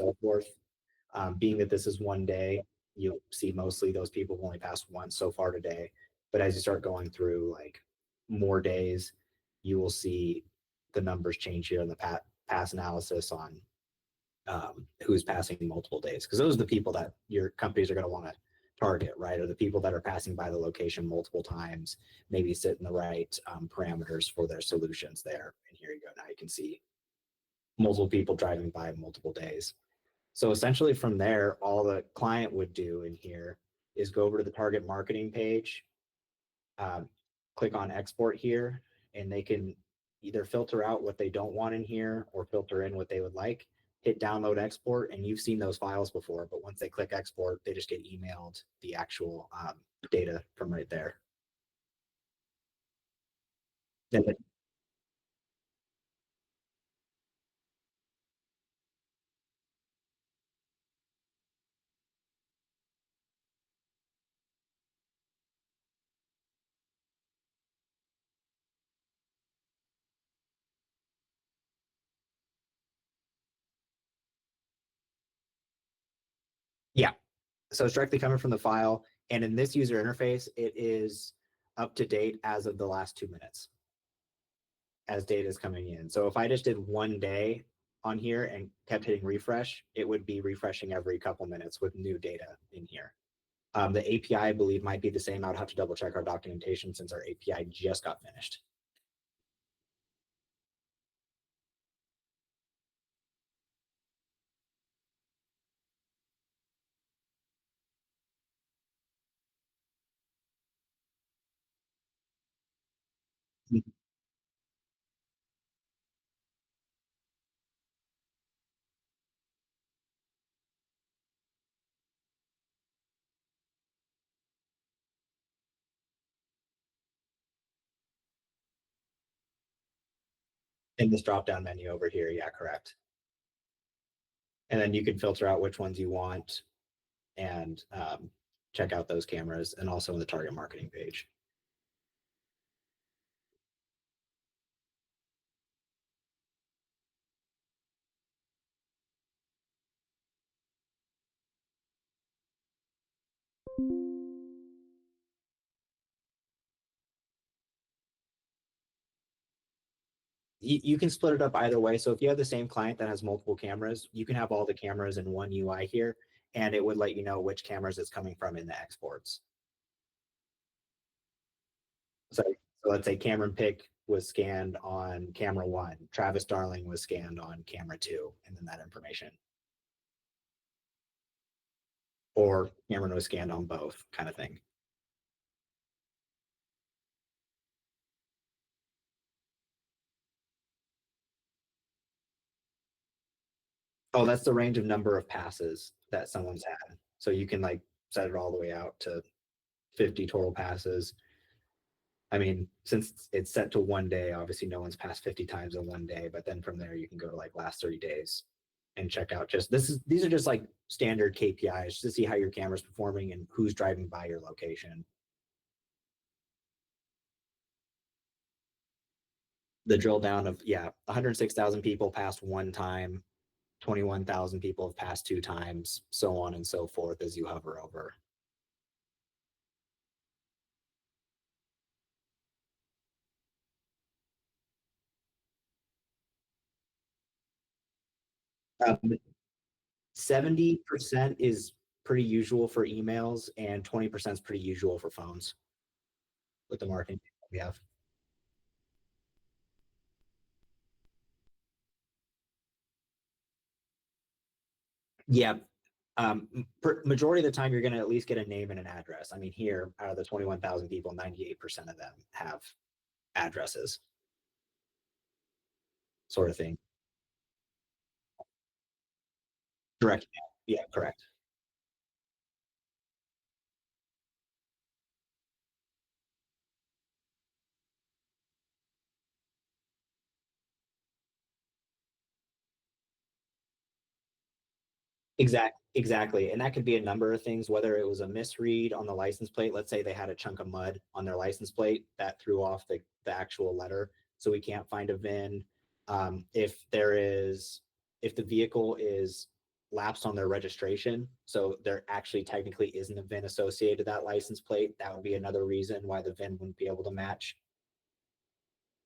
so forth. Being that this is one day, you'll see mostly those people have only passed once so far today. But as you start going through like more days, you will see the numbers change here in the pass analysis on who's passing multiple days. Because those are the people that your companies are going to want to target, right? Or the people that are passing by the location multiple times, maybe sit in the right parameters for their solutions there. And here you go. Now you can see multiple people driving by multiple days. So essentially from there, all the client would do in here is go over to the target marketing page, click on export here, and they can either filter out what they don't want in here or filter in what they would like, hit download export, and you've seen those files before, but once they click export, they just get emailed the actual data from right there. Yeah, so it's directly coming from the file. And in this user interface, it is up to date as of the last 2 minutes as data is coming in. So if I just did one day on here and kept hitting refresh, it would be refreshing every couple minutes with new data in here. The API, I believe, might be the same. I would have to double check our documentation since our API just got finished. In this drop-down menu over here, yeah, correct. And then you can filter out which ones you want and check out those cameras, and also in the target marketing page. You can split it up either way. So if you have the same client that has multiple cameras, you can have all the cameras in one UI here, and it would let you know which cameras it's coming from in the exports. So let's say Cameron Pick was scanned on camera 1, Travis Darling was scanned on camera 2, and then that information. Or Cameron was scanned on both, kind of thing. Oh, that's the range of number of passes that someone's had. So you can like set it all the way out to 50 total passes. I mean, since it's set to one day, obviously no one's passed 50 times in one day, but then from there you can go to like last 30 days and check out just these are just like standard KPIs to see how your camera's performing and who's driving by your location. The drill down of, yeah, 106,000 people passed one time, 21,000 people have passed 2 times, so on and so forth as you hover over. Um, 70% is pretty usual for emails, and 20% is pretty usual for phones with the marketing we have. Yeah. Majority of the time, you're going to at least get a name and an address. I mean, here, out of the 21,000 people, 98% of them have addresses, sort of thing. Direct. Yeah, correct. Exactly. And that could be a number of things, whether it was a misread on the license plate. Let's say they had a chunk of mud on their license plate that threw off the actual letter. So we can't find a VIN. If the vehicle is lapsed on their registration, so there actually technically isn't a VIN associated to that license plate, that would be another reason why the VIN wouldn't be able to match.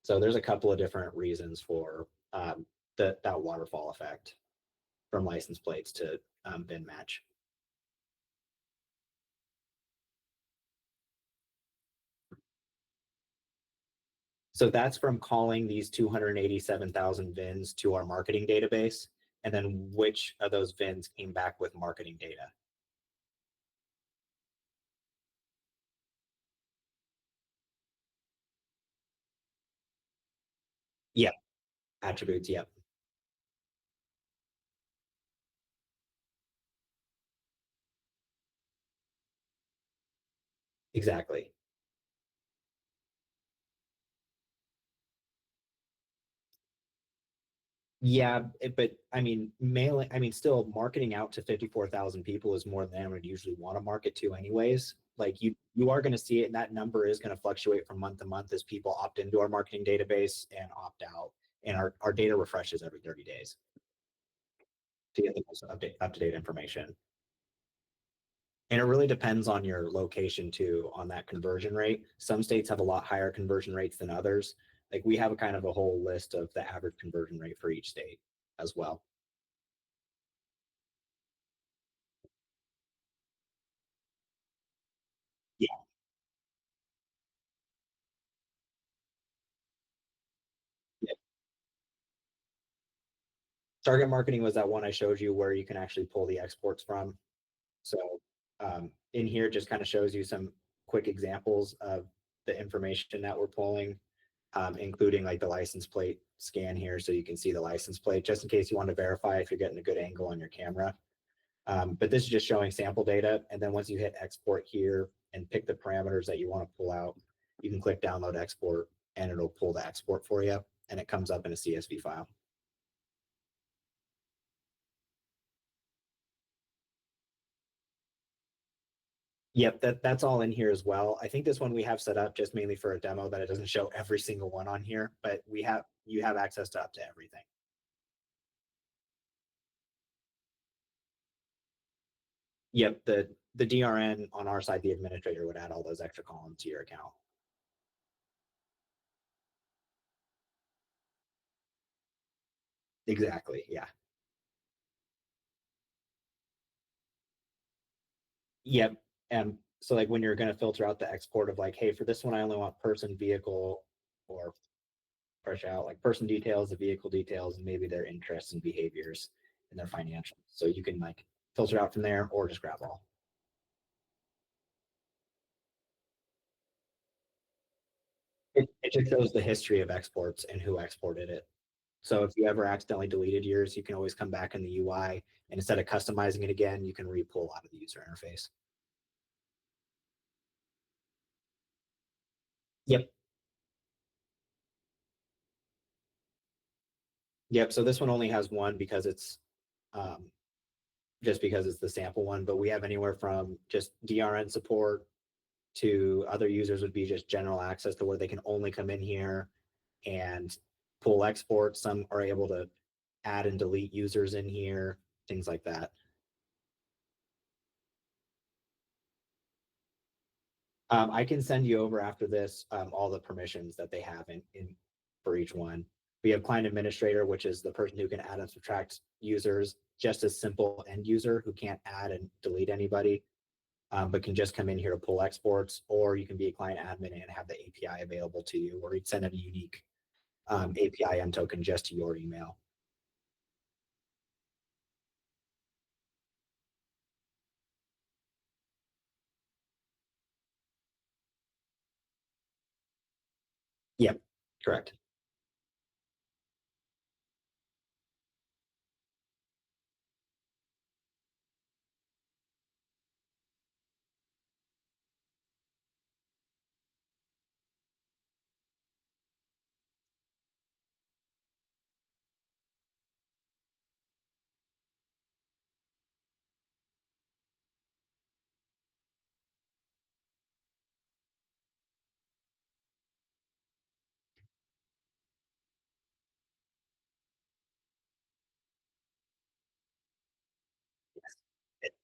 So there's a couple of different reasons for that waterfall effect from license plates to VIN match. So that's from calling these 287,000 VINs to our marketing database, and then which of those VINs came back with marketing data. Yep, attributes, yep, exactly. Yeah, but I mean, mailing, I mean, still marketing out to 54,000 people is more than I would usually want to market to anyways. Like you are going to see it, and that number is going to fluctuate from month to month as people opt into our marketing database and opt out. And our data refreshes every 30 days to get the most up to date information. And it really depends on your location too, on that conversion rate. Some states have a lot higher conversion rates than others. Like we have a kind of a whole list of the average conversion rate for each state as well. Yeah. Yeah. Target marketing was that one I showed you where you can actually pull the exports from. So in here just kind of shows you some quick examples of the information that we're pulling, including like the license plate scan here. So you can see the license plate just in case you want to verify if you're getting a good angle on your camera. But this is just showing sample data. And then once you hit export here and pick the parameters that you want to pull out, you can click download export and it'll pull the export for you. And it comes up in a CSV file. Yep, that's all in here as well. I think this one we have set up just mainly for a demo that it doesn't show every single one on here, but you have access to up to everything. Yep, the DRN on our side, the administrator would add all those extra columns to your account. Exactly. Yeah. Yep. And so like when you're going to filter out the export of like, hey, for this one, I only want person, vehicle, or fresh out like person details, the vehicle details, and maybe their interests and behaviors and their financials. So you can like filter out from there or just grab all. It just shows the history of exports and who exported it. So if you ever accidentally deleted yours, you can always come back in the UI and instead of customizing it again, you can re-pull out of the user interface. Yep. Yep. So this one only has one because it's um, just because it's the sample one, but we have anywhere from just DRN support to other users would be just general access to where they can only come in here and pull exports. Some are able to add and delete users in here, things like that. I can send you over after this all the permissions that they have in for each one. We have client administrator, which is the person who can add and subtract users, just a simple end user who can't add and delete anybody, but can just come in here to pull exports, or you can be a client admin and have the API available to you, or you'd send a unique API M token just to your email. Yep, correct.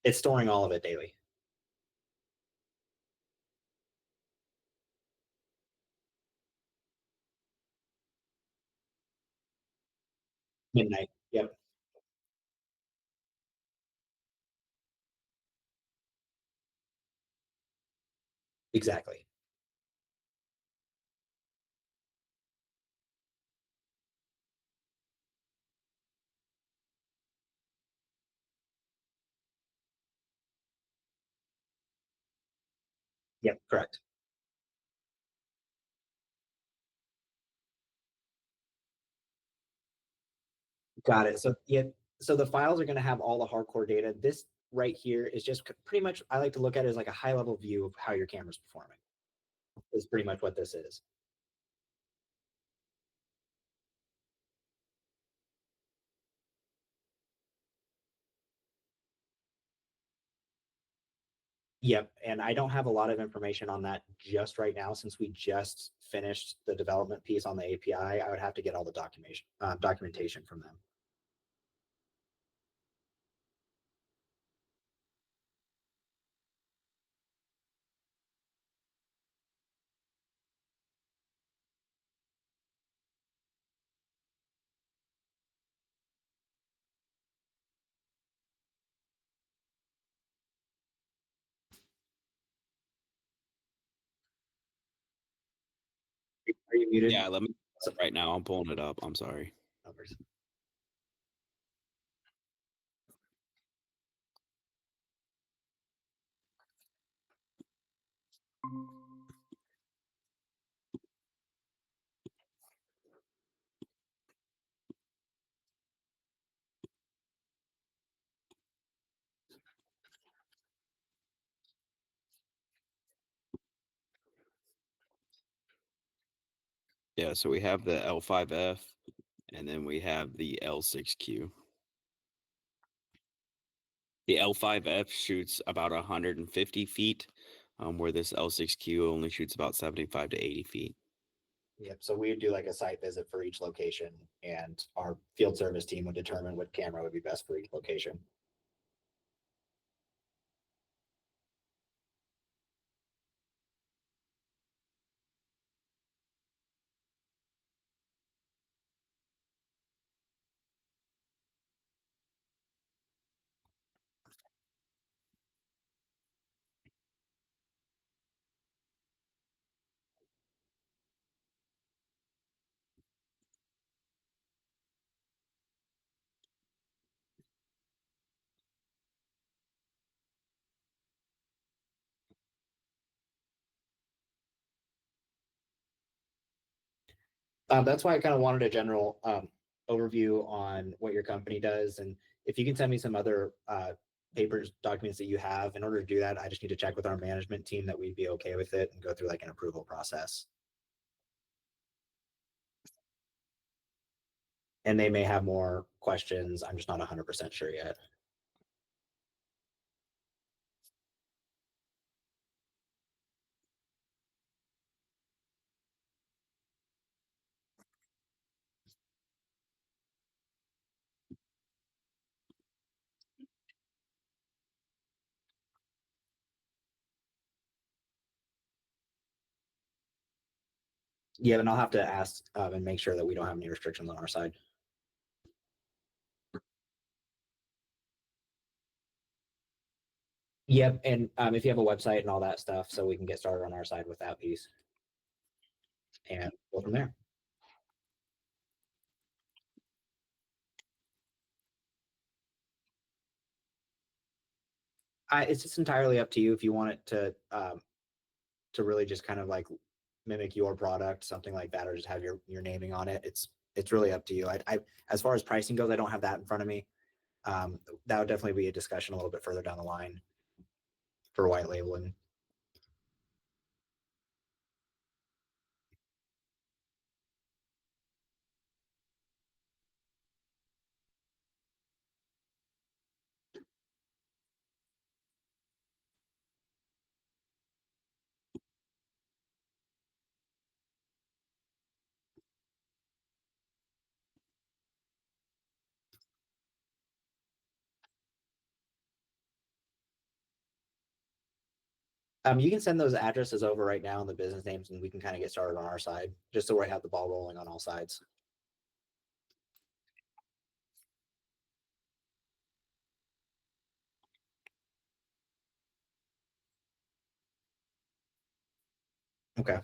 It's storing all of it daily. Midnight. Yep. Exactly. Yep. Correct. Got it. So yeah, so the files are going to have all the hardcore data. This right here is just pretty much, I like to look at it as like a high level view of how your camera's performing. Is pretty much what this is. Yep. And I don't have a lot of information on that just right now since we just finished the development piece on the API. I would have to get all the documentation from them. Are you muted? Yeah, let me right now. I'm pulling it up. I'm sorry. Numbers. Yeah, so we have the L5F and then we have the L6Q. The L5F shoots about 150 feet, where this L6Q only shoots about 75 to 80 feet. Yep. So we would do like a site visit for each location, and our field service team would determine what camera would be best for each location. That's why I kind of wanted a general overview on what your company does. And if you can send me some other papers, documents that you have, in order to do that, I just need to check with our management team that we'd be okay with it and go through like an approval process. And they may have more questions. I'm just not 100% sure yet. Yeah, and I'll have to ask and make sure that we don't have any restrictions on our side. Yep, and if you have a website and all that stuff, so we can get started on our side with that piece and go from there. It's just entirely up to you if you want it to really just kind of like mimic your product, something like that, or just have your naming on it. It's really up to you. I as far as pricing goes, I don't have that in front of me. That would definitely be a discussion a little bit further down the line for white labeling. You can send those addresses over right now and the business names, and we can kind of get started on our side, just so we have the ball rolling on all sides. Okay.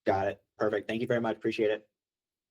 Got it. Perfect. Thank you very much. Appreciate it.